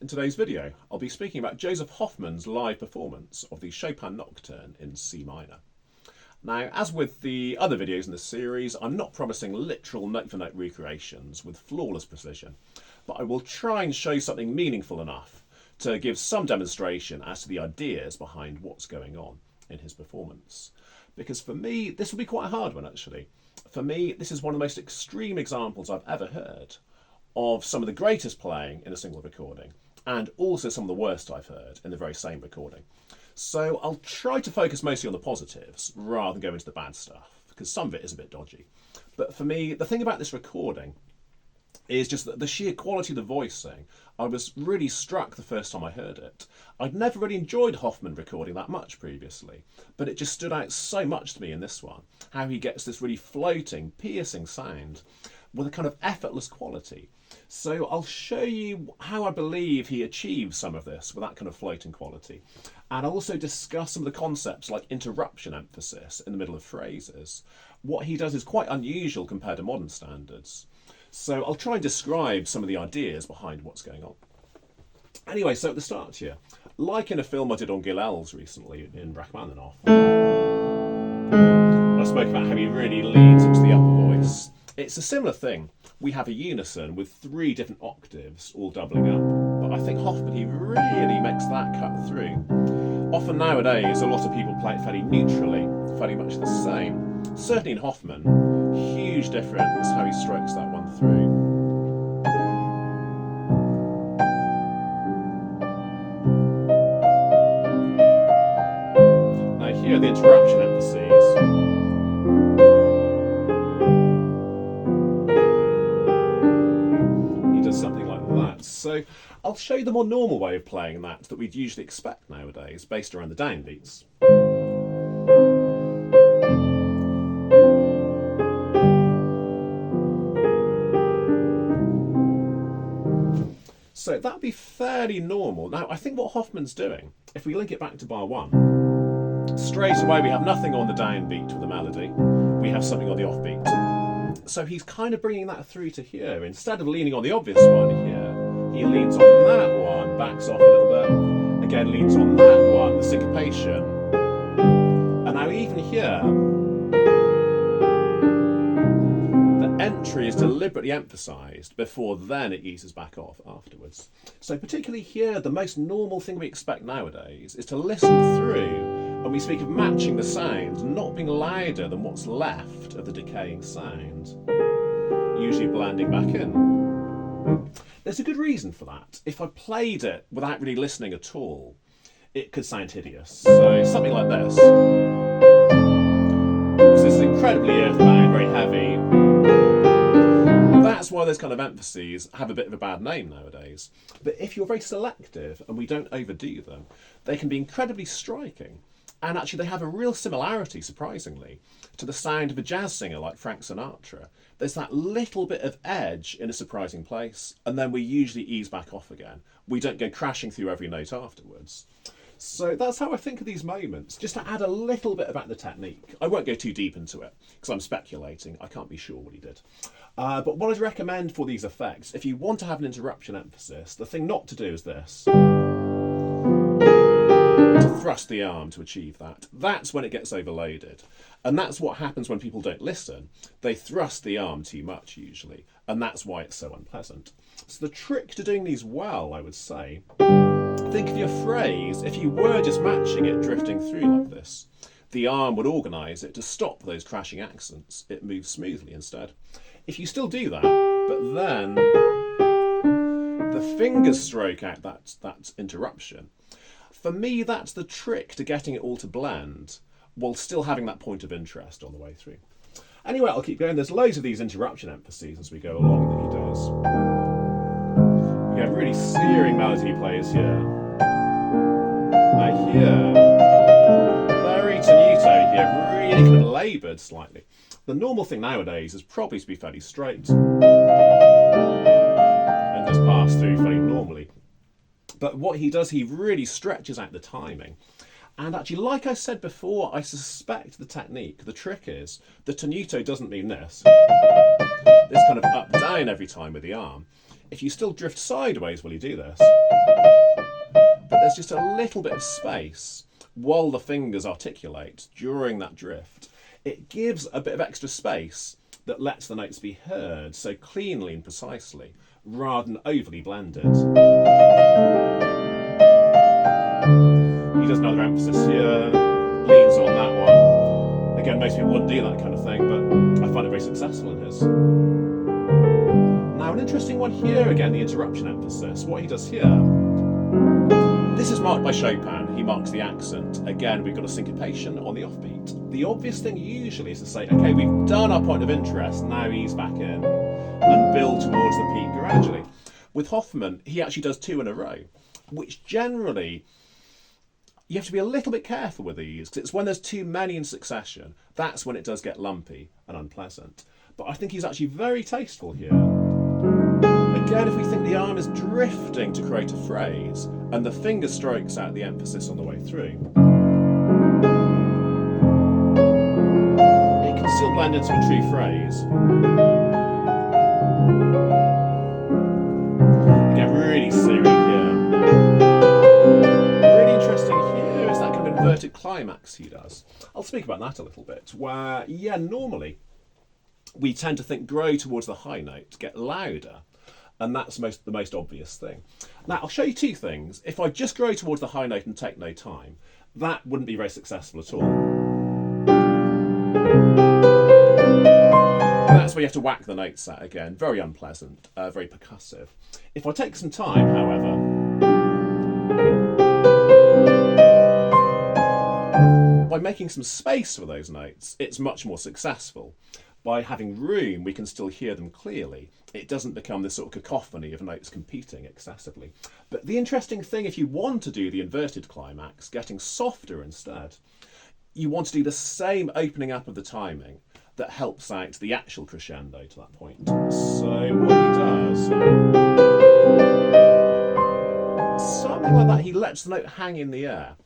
In today's video, I'll be speaking about Josef Hofmann's live performance of the Chopin Nocturne in C minor. Now, as with the other videos in this series, I'm not promising literal note-for-note recreations with flawless precision, but I will try and show something meaningful enough to give some demonstration as to the ideas behind what's going on in his performance. Because for me, this will be quite a hard one actually. For me, this is one of the most extreme examples I've ever heard of some of the greatest playing in a single recording, and also some of the worst I've heard in the very same recording. So I'll try to focus mostly on the positives rather than go into the bad stuff, because some of it is a bit dodgy. But for me, the thing about this recording is just that the sheer quality of the voicing. I was really struck the first time I heard it. I'd never really enjoyed Hofmann recording that much previously, but it just stood out so much to me in this one, how he gets this really floating, piercing sound with a kind of effortless quality. So I'll show you how I believe he achieves some of this with that kind of floating quality. And I'll also discuss some of the concepts like interruption emphasis in the middle of phrases. What he does is quite unusual compared to modern standards. So I'll try and describe some of the ideas behind what's going on. Anyway, so at the start here, like in a film I did on Gil Els recently in Rachmaninoff, I spoke about how he really leans into the upper voice. It's a similar thing. We have a unison with 3 different octaves all doubling up, but I think Hofmann, he really makes that cut through. Often nowadays, a lot of people play it fairly neutrally, fairly much the same. Certainly in Hofmann, huge difference how he strokes that one through. Now here, the interruption emphases. Something like that. So I'll show you the more normal way of playing that we'd usually expect nowadays, based around the downbeats. So that'd be fairly normal. Now I think what Hofmann's doing, if we link it back to bar 1, straight away we have nothing on the downbeat with the melody, we have something on the offbeat. So he's kind of bringing that through to here. Instead of leaning on the obvious one here, he leans on that one, backs off a little bit, again leans on that one, the syncopation. And now even here, the entry is deliberately emphasised before then it eases back off afterwards. So particularly here, the most normal thing we expect nowadays is to listen through when we speak of matching the sound, not being louder than what's left of the decaying sound, usually blending back in. There's a good reason for that. If I played it without really listening at all, it could sound hideous. So something like this. This is incredibly earthbound, very heavy. That's why those kind of emphases have a bit of a bad name nowadays. But if you're very selective and we don't overdo them, they can be incredibly striking. And actually they have a real similarity, surprisingly, to the sound of a jazz singer like Frank Sinatra. There's that little bit of edge in a surprising place, and then we usually ease back off again. We don't go crashing through every note afterwards. So that's how I think of these moments, just to add a little bit about the technique. I won't go too deep into it, because I'm speculating. I can't be sure what he did. But what I'd recommend for these effects, if you want to have an interruption emphasis, the thing not to do is this. To thrust the arm to achieve that. That's when it gets overloaded. And that's what happens when people don't listen. They thrust the arm too much usually, and that's why it's so unpleasant. So the trick to doing these well, I would say, think of your phrase, if you were just matching it drifting through like this, the arm would organise it to stop those crashing accents. It moves smoothly instead. If you still do that, but then the fingers stroke out that interruption, for me, that's the trick to getting it all to blend while still having that point of interest on the way through. Anyway, I'll keep going. There's loads of these interruption emphases as we go along that he does. We have really searing melody he plays here. Now here, very tenuto here, really kind of laboured slightly. The normal thing nowadays is probably to be fairly straight and just pass through fairly normally. But what he does, he really stretches out the timing. And actually, like I said before, I suspect the technique, the trick is, the tenuto doesn't mean this kind of up-down every time with the arm. if you still drift sideways while you do this, but there's just a little bit of space while the fingers articulate during that drift, it gives a bit of extra space that lets the notes be heard so cleanly and precisely, rather than overly blended. He does another emphasis here, leans on that one. Again, most people wouldn't do that kind of thing, but I find it very successful in his. Now, an interesting one here, again, the interruption emphasis. What he does here, this is marked by Chopin. He marks the accent. Again, we've got a syncopation on the offbeat. The obvious thing usually is to say, okay, we've done our point of interest, now ease back in and build towards the peak gradually. With Hofmann, he actually does 2 in a row, which generally, you have to be a little bit careful with these, because it's when there's too many in succession, that's when it does get lumpy and unpleasant. But I think he's actually very tasteful here. Again, if we think the arm is drifting to create a phrase, and the finger strokes out the emphasis on the way through, it can still blend into a true phrase. Again, really serious here. Really interesting here is that kind of inverted climax he does. I'll speak about that a little bit, where, yeah, normally we tend to think grow towards the high note, get louder, and that's the most obvious thing. Now, I'll show you 2 things. If I just grow towards the high note and take no time, that wouldn't be very successful at all. That's where you have to whack the notes at again. Very unpleasant, very percussive. If I take some time, however, by making some space for those notes, it's much more successful. By having room, we can still hear them clearly. It doesn't become this sort of cacophony of notes competing excessively. But the interesting thing, if you want to do the inverted climax, getting softer instead, you want to do the same opening up of the timing that helps out the actual crescendo to that point. So what he does, something like that, he lets the note hang in the air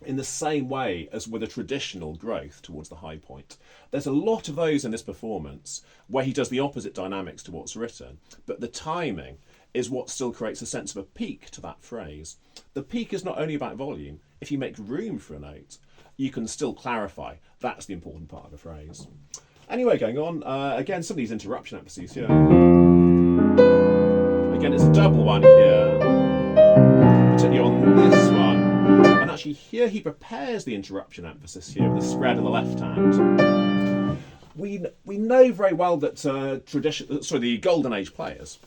in the same way as with a traditional growth towards the high point. There's a lot of those in this performance where he does the opposite dynamics to what's written, but the timing is what still creates a sense of a peak to that phrase. The peak is not only about volume. If you make room for a note, you can still clarify. That's the important part of a phrase. Anyway, going on, again, some of these interruption emphases here. Again, it's a double one here, particularly on this one. And actually here he prepares the interruption emphasis here with the spread in the left hand. We know very well that the Golden Age players,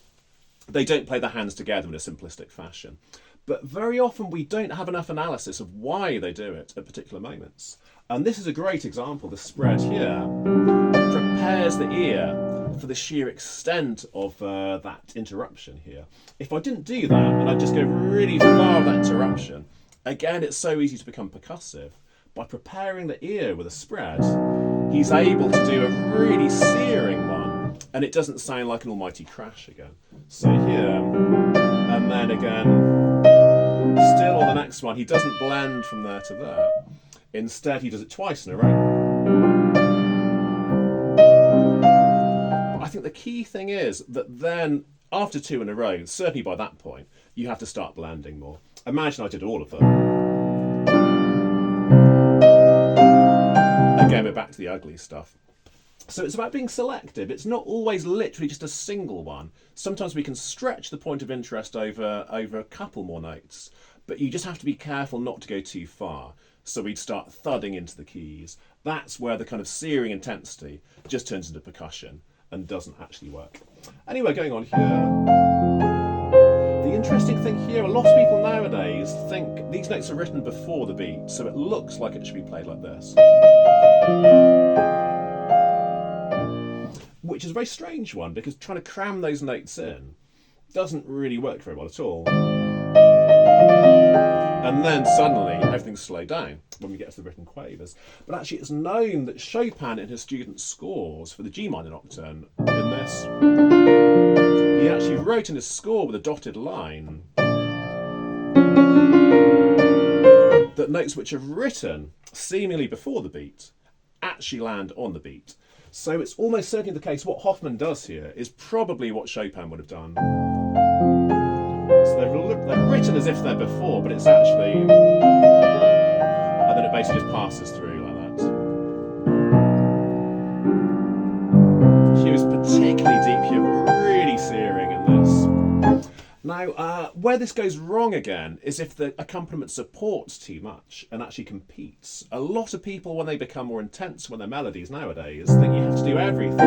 they don't play their hands together in a simplistic fashion. But very often we don't have enough analysis of why they do it at particular moments. And this is a great example. The spread here prepares the ear for the sheer extent of that interruption here. If I didn't do that and I just go really far with that interruption, again, it's so easy to become percussive. By preparing the ear with a spread, he's able to do a really searing one, and it doesn't sound like an almighty crash again. So here, and then again, still on the next one, he doesn't blend from there to there. Instead, he does it twice in a row. But I think the key thing is that then, after 2 in a row, certainly by that point, you have to start blending more. Imagine I did all of them. Again, we're back to the ugly stuff. So it's about being selective. It's not always literally just a single one. Sometimes we can stretch the point of interest over a couple more notes, but you just have to be careful not to go too far. So we'd start thudding into the keys. That's where the kind of searing intensity just turns into percussion and doesn't actually work. Anyway, going on here. The interesting thing here, a lot of people nowadays think these notes are written before the beat, so it looks like it should be played like this. Which is a very strange one, because trying to cram those notes in doesn't really work very well at all. And then suddenly everything's slowed down when we get to the written quavers. But actually it's known that Chopin in his student scores for the G minor nocturne in this, he actually wrote in his score with a dotted line that notes which are written seemingly before the beat actually land on the beat. So it's almost certainly the case what Hofmann does here is probably what Chopin would have done. written as if they're before, but it's actually, and then it basically just passes through like that. Hue is particularly deep here, really searing in this. Now, where this goes wrong again is if the accompaniment supports too much and actually competes. A lot of people, when they become more intense with their melodies nowadays, think you have to do everything.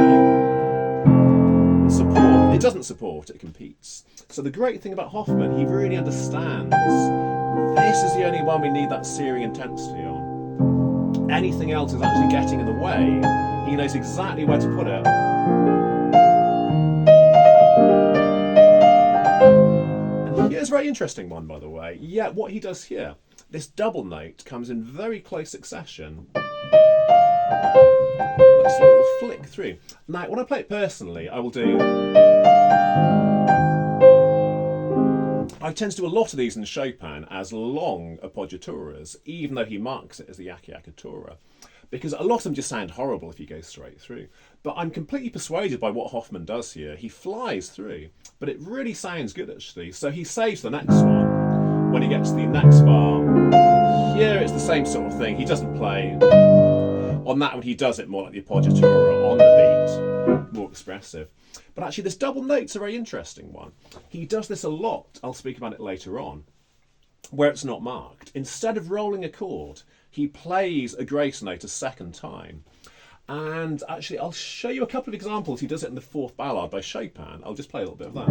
Support. It doesn't support, it competes. So the great thing about Hofmann, he really understands this is the only one we need that searing intensity on. Anything else is actually getting in the way. He knows exactly where to put it. And here's a very interesting one, by the way. Yeah, what he does here, this double note comes in very close succession. Let's a little flick through. Now, when I play it personally, I will do. I tend to do a lot of these in Chopin as long appoggiaturas, even though he marks it as the acciaccatura, because a lot of them just sound horrible if you go straight through. But I'm completely persuaded by what Hofmann does here. He flies through, but it really sounds good actually. So he saves the next one when he gets to the next bar. Here it's the same sort of thing. He doesn't play. On that one, he does it more like the appoggiatura on the beat, more expressive. But actually, this double note's a very interesting one. He does this a lot. I'll speak about it later on, where it's not marked. Instead of rolling a chord, he plays a grace note a second time. And actually, I'll show you a couple of examples. He does it in the fourth ballade by Chopin. I'll just play a little bit of that.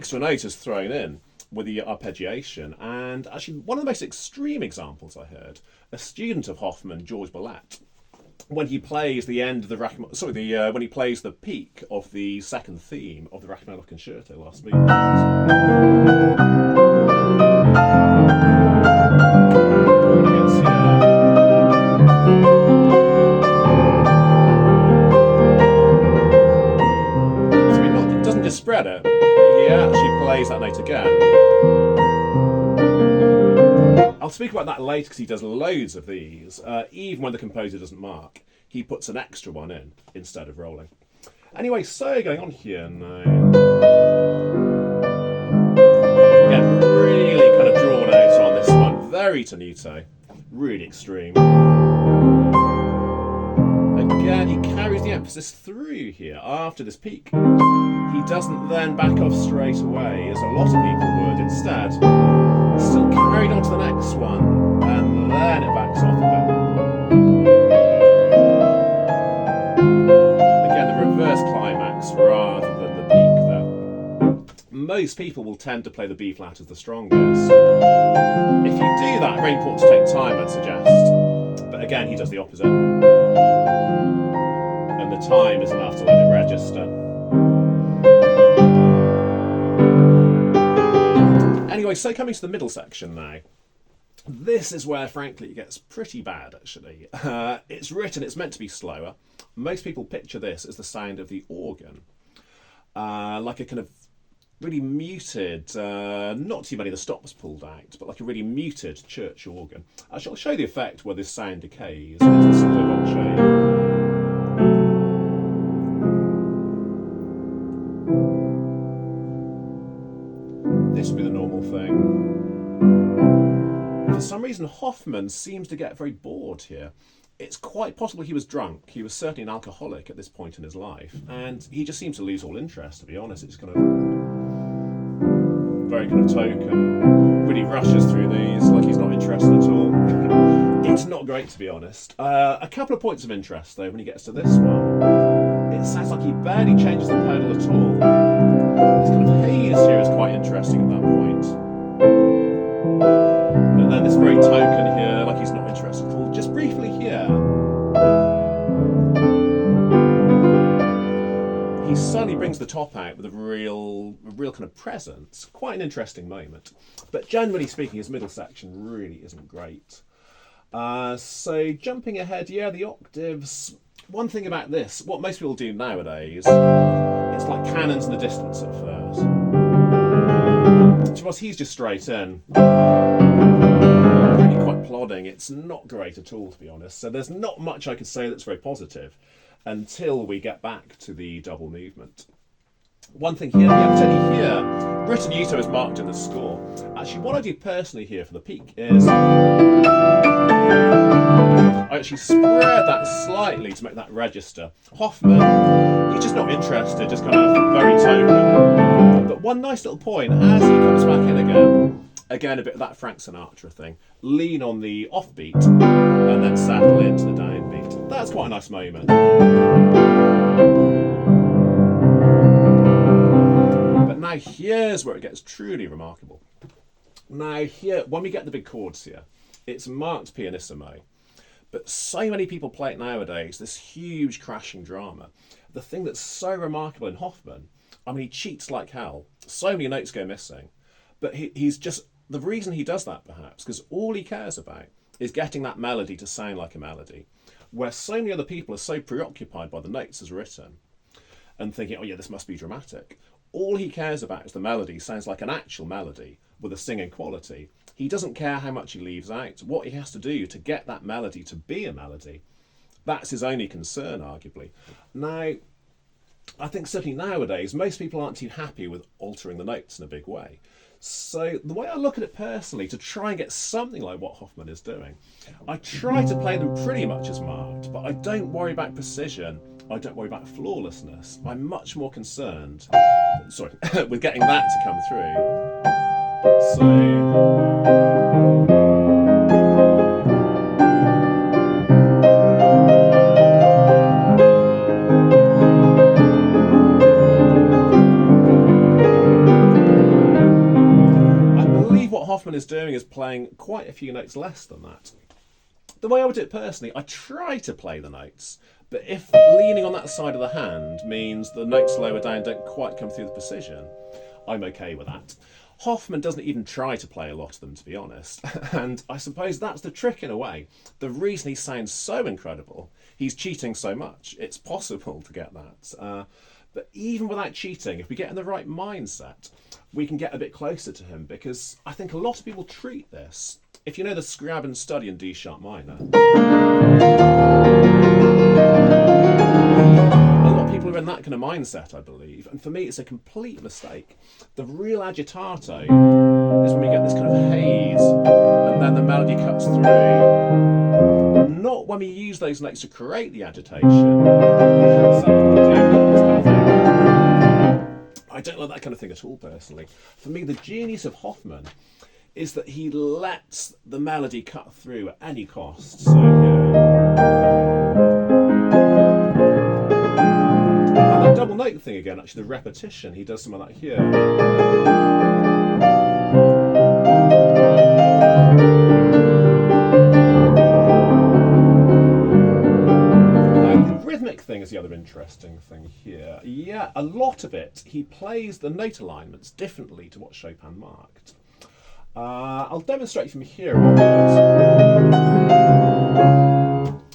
Extra note is thrown in with the arpeggiation, and actually one of the most extreme examples I heard, a student of Hofmann, George Ballet, when he plays the end of the when he plays the peak of the second theme of the Rachmaninoff Concerto last movement. So he doesn't just spread it. He actually plays that note again. I'll speak about that later because he does loads of these. Even when the composer doesn't mark, he puts an extra one in instead of rolling. Anyway, so going on here now. Again, really kind of drawn out on this one. Very tenuto. Really extreme. Again, he carries the emphasis through here after this peak. He doesn't then back off straight away, as a lot of people would. Instead, still carried on to the next one, and then it backs off a bit. Again, the reverse climax rather than the peak there. Most people will tend to play the B flat as the strongest. If you do that, very important to take time, I'd suggest. But again, he does the opposite. And the time is enough to let it register. Anyway, so coming to the middle section now. This is where, frankly, it gets pretty bad, actually. It's written, it's meant to be slower. Most people picture this as the sound of the organ. Like a kind of really muted, not too many of the stops pulled out, but like a really muted church organ. Actually, I'll show you the effect where this sound decays into the sotto voce. This would be the normal thing. For some reason, Hofmann seems to get very bored here. It's quite possible he was drunk. He was certainly an alcoholic at this point in his life, and he just seems to lose all interest, to be honest. It's kind of very kind of token. Really rushes through these like he's not interested at all. It's not great, to be honest. A couple of points of interest, though, when he gets to this one. It sounds like he barely changes the pedal at all. This kind of haze here is quite interesting at that point. But then this very token here, like he's not interested at all. Just briefly here. He suddenly brings the top out with a real kind of presence. Quite an interesting moment. But generally speaking, his middle section really isn't great. So jumping ahead, yeah, the octaves. One thing about this, what most people do nowadays, it's like cannons in the distance at first. To us, he's just straight in. Really quite plodding. It's not great at all, to be honest. So there's not much I could say that's very positive until we get back to the double movement. One thing here, particularly here, Rhythmic is marked in the score. Actually, what I do personally here for the peak is I actually spread that slightly to make that register. Hofmann, he's just not interested, just kind of very token. But one nice little point, as he comes back in again a bit of that Frank Sinatra thing, lean on the offbeat and then settle into the downbeat. That's quite a nice moment. But now here's where it gets truly remarkable. Now here, when we get the big chords here, it's marked pianissimo. But so many people play it nowadays, this huge crashing drama. The thing that's so remarkable in Hofmann, I mean, he cheats like hell. So many notes go missing. But he's just, the reason he does that perhaps, because all he cares about is getting that melody to sound like a melody, where so many other people are so preoccupied by the notes as written and thinking, oh yeah, this must be dramatic. All he cares about is the melody sounds like an actual melody with a singing quality. He doesn't care how much he leaves out. What he has to do to get that melody to be a melody, that's his only concern, arguably. Now, I think certainly nowadays, most people aren't too happy with altering the notes in a big way. So the way I look at it personally, to try and get something like what Hofmann is doing, I try to play them pretty much as marked, but I don't worry about precision. I don't worry about flawlessness. I'm much more concerned, with getting that to come through. So, I believe what Hofmann is doing is playing quite a few notes less than that. The way I would do it personally, I try to play the notes, but if leaning on that side of the hand means the notes lower down don't quite come through the precision, I'm okay with that. Hofmann doesn't even try to play a lot of them, to be honest, and I suppose that's the trick in a way. The reason he sounds so incredible, he's cheating so much. It's possible to get that. But even without cheating, if we get in the right mindset, we can get a bit closer to him, because I think a lot of people treat this. If you know the Scrab and Study in D sharp minor, a lot of people are in that kind of mindset, I believe, and for me it's a complete mistake. The real agitato is when we get this kind of haze and then the melody cuts through. Not when we use those notes to create the agitation. I don't like that kind of thing at all, personally. For me, the genius of Hofmann is that he lets the melody cut through at any cost. So, and that double note thing again, actually the repetition, he does some of that here. Now, the rhythmic thing is the other interesting thing here. Yeah, a lot of it, he plays the note alignments differently to what Chopin marked. I'll demonstrate from here onwards.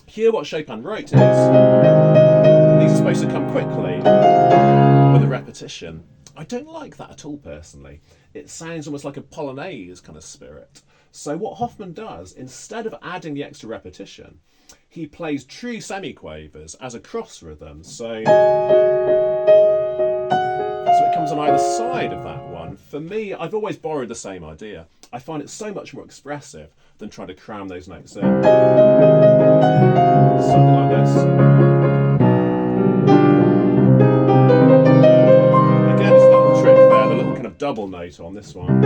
Here what Chopin wrote is, these are supposed to come quickly with a repetition. I don't like that at all, personally. It sounds almost like a polonaise kind of spirit. So what Hofmann does, instead of adding the extra repetition, he plays true semiquavers as a cross rhythm. So it comes on either side of that one. For me, I've always borrowed the same idea. I find it so much more expressive than trying to cram those notes in. Something like this. Again, it's that little trick there, the little kind of double note on this one.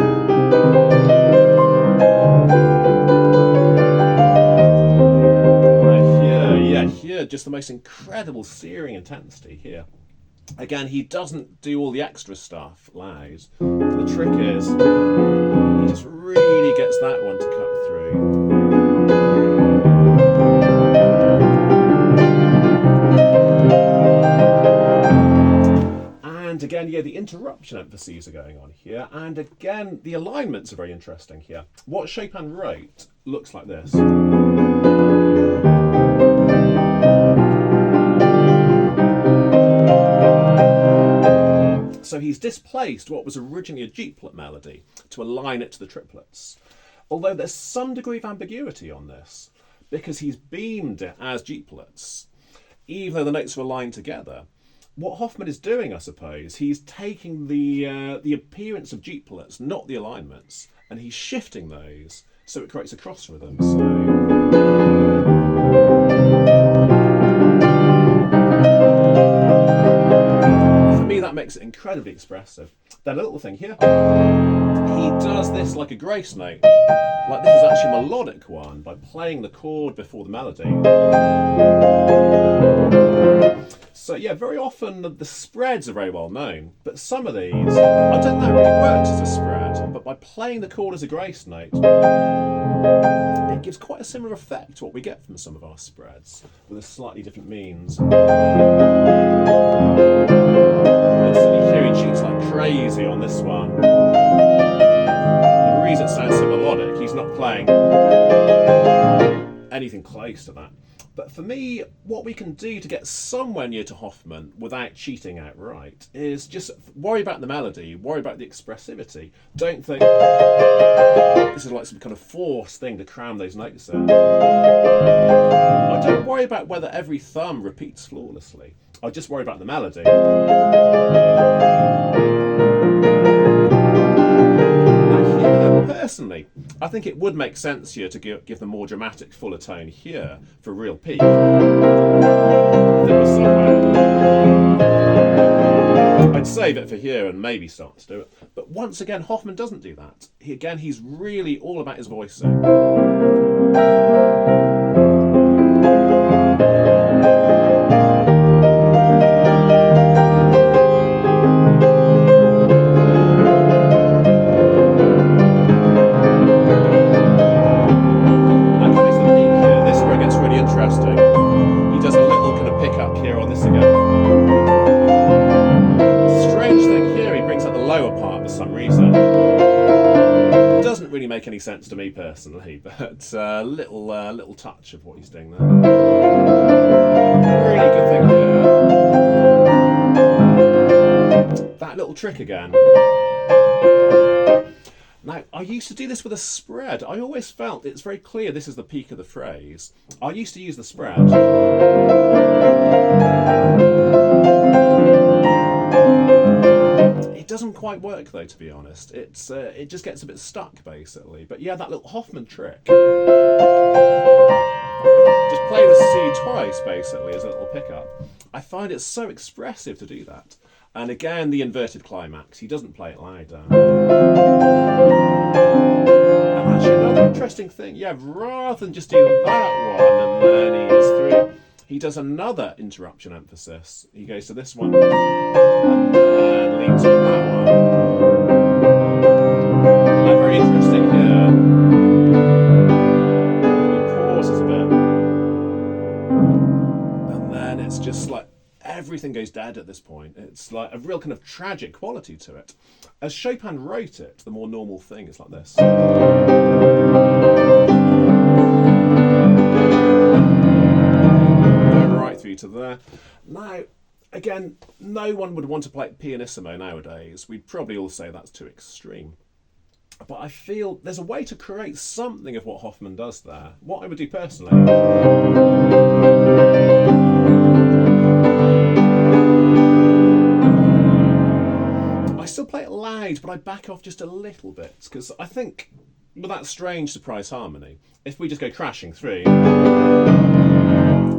Here, just the most incredible searing intensity here. Again, he doesn't do all the extra stuff loud. The trick is, he just really gets that one to cut through. And again, yeah, the interruption emphases are going on here. And again, the alignments are very interesting here. What Chopin wrote looks like this. So he's displaced what was originally a duplet melody to align it to the triplets. Although there's some degree of ambiguity on this, because he's beamed it as duplets, even though the notes are aligned together. What Hofmann is doing, I suppose, he's taking the appearance of duplets, not the alignments, and he's shifting those so it creates a cross rhythm. For me, that makes it incredibly expressive. That little thing here, he does this like a grace note, like this is actually a melodic one, by playing the chord before the melody. So yeah, very often the spreads are very well known, but some of these, I don't know, really works as a spread, but by playing the chord as a grace note, it gives quite a similar effect to what we get from some of our spreads, with a slightly different means. And so you hear he cheats like crazy on this one. The reason it sounds so melodic, he's not playing anything close to that. But for me, what we can do to get somewhere near to Hofmann without cheating outright is just worry about the melody, worry about the expressivity. Don't think this is like some kind of forced thing to cram those notes in. I don't worry about whether every thumb repeats flawlessly. I just worry about the melody. Personally, I think it would make sense here to give the more dramatic, fuller tone here for real peak. If it was somewhere, I'd save it for here and maybe start to do it. But once again, Hofmann doesn't do that. He's really all about his voicing. Make any sense to me personally, but little touch of what he's doing there. Really good thing there. That little trick again. Now, I used to do this with a spread. I always felt it's very clear this is the peak of the phrase. I used to use the spread. It doesn't quite work though, to be honest. It just gets a bit stuck basically. But yeah, that little Hofmann trick. Just play the C twice basically as a little pickup. I find it so expressive to do that. And again, the inverted climax. He doesn't play it louder. And actually another interesting thing, yeah, rather than just do that one and then he is through, he does another interruption emphasis. He goes to this one and then leads on that one. And very interesting here. He pauses a bit. And then it's just like everything goes dead at this point. It's like a real kind of tragic quality to it. As Chopin wrote it, the more normal thing is like this. Through to there. Now, again, no one would want to play it pianissimo nowadays. We'd probably all say that's too extreme. But I feel there's a way to create something of what Hofmann does there. What I would do personally. I still play it loud, but I back off just a little bit, because I think with that strange surprise harmony, if we just go crashing through,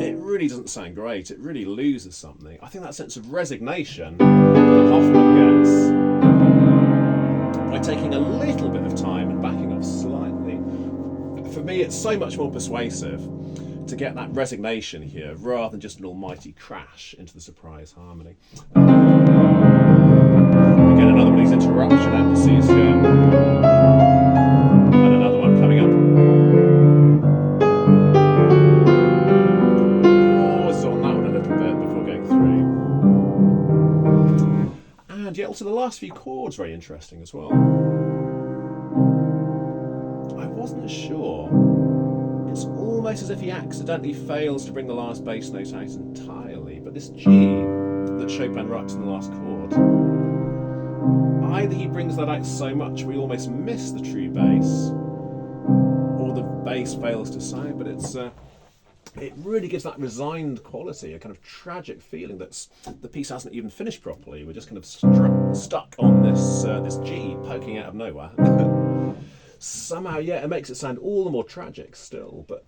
it really doesn't sound great. It really loses something. I think that sense of resignation that Hofmann gets by taking a little bit of time and backing off slightly, for me it's so much more persuasive to get that resignation here rather than just an almighty crash into the surprise harmony. Again, another one of these interruption emphases here. And another one coming up. Pause on that one a little bit before going through. And yet also the last few chords very interesting as well. I wasn't sure. It's almost as if he accidentally fails to bring the last bass note out entirely, but this G that Chopin writes in the last chord, either he brings that out so much we almost miss the true bass, bass fails to sound, but it really gives that resigned quality, a kind of tragic feeling that the piece hasn't even finished properly. We're just kind of stuck on this G poking out of nowhere. Somehow, yeah, it makes it sound all the more tragic still. But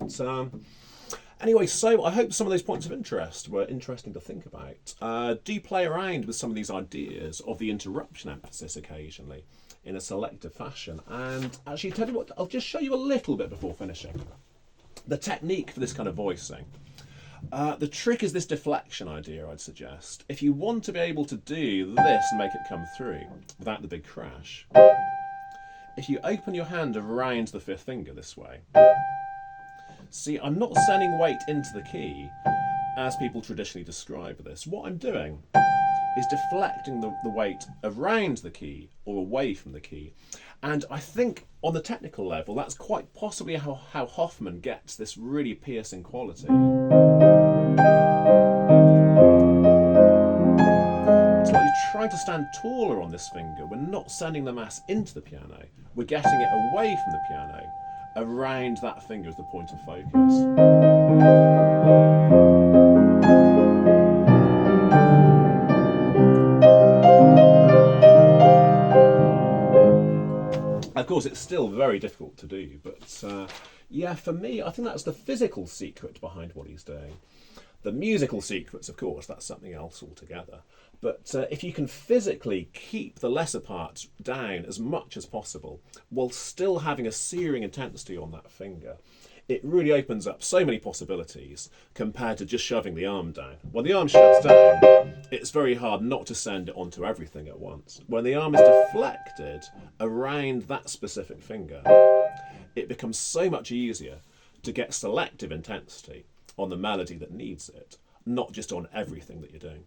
anyway, so I hope some of those points of interest were interesting to think about. Do play around with some of these ideas of the interruption emphasis occasionally in a selective fashion. And actually, tell you what, I'll just show you a little bit before finishing. The technique for this kind of voicing. The trick is this deflection idea, I'd suggest. If you want to be able to do this and make it come through without the big crash, if you open your hand around the fifth finger this way, see, I'm not sending weight into the key as people traditionally describe this. What I'm doing is deflecting the weight around the key or away from the key. And I think on the technical level, that's quite possibly how Hofmann gets this really piercing quality. It's like you're trying to stand taller on this finger. We're not sending the mass into the piano. We're getting it away from the piano, around that finger as the point of focus. Of course, it's still very difficult to do, but yeah, for me, I think that's the physical secret behind what he's doing. The musical secrets, of course, that's something else altogether. But if you can physically keep the lesser parts down as much as possible, while still having a searing intensity on that finger, it really opens up so many possibilities compared to just shoving the arm down. When the arm shoves down, it's very hard not to send it onto everything at once. When the arm is deflected around that specific finger, it becomes so much easier to get selective intensity on the melody that needs it, not just on everything that you're doing.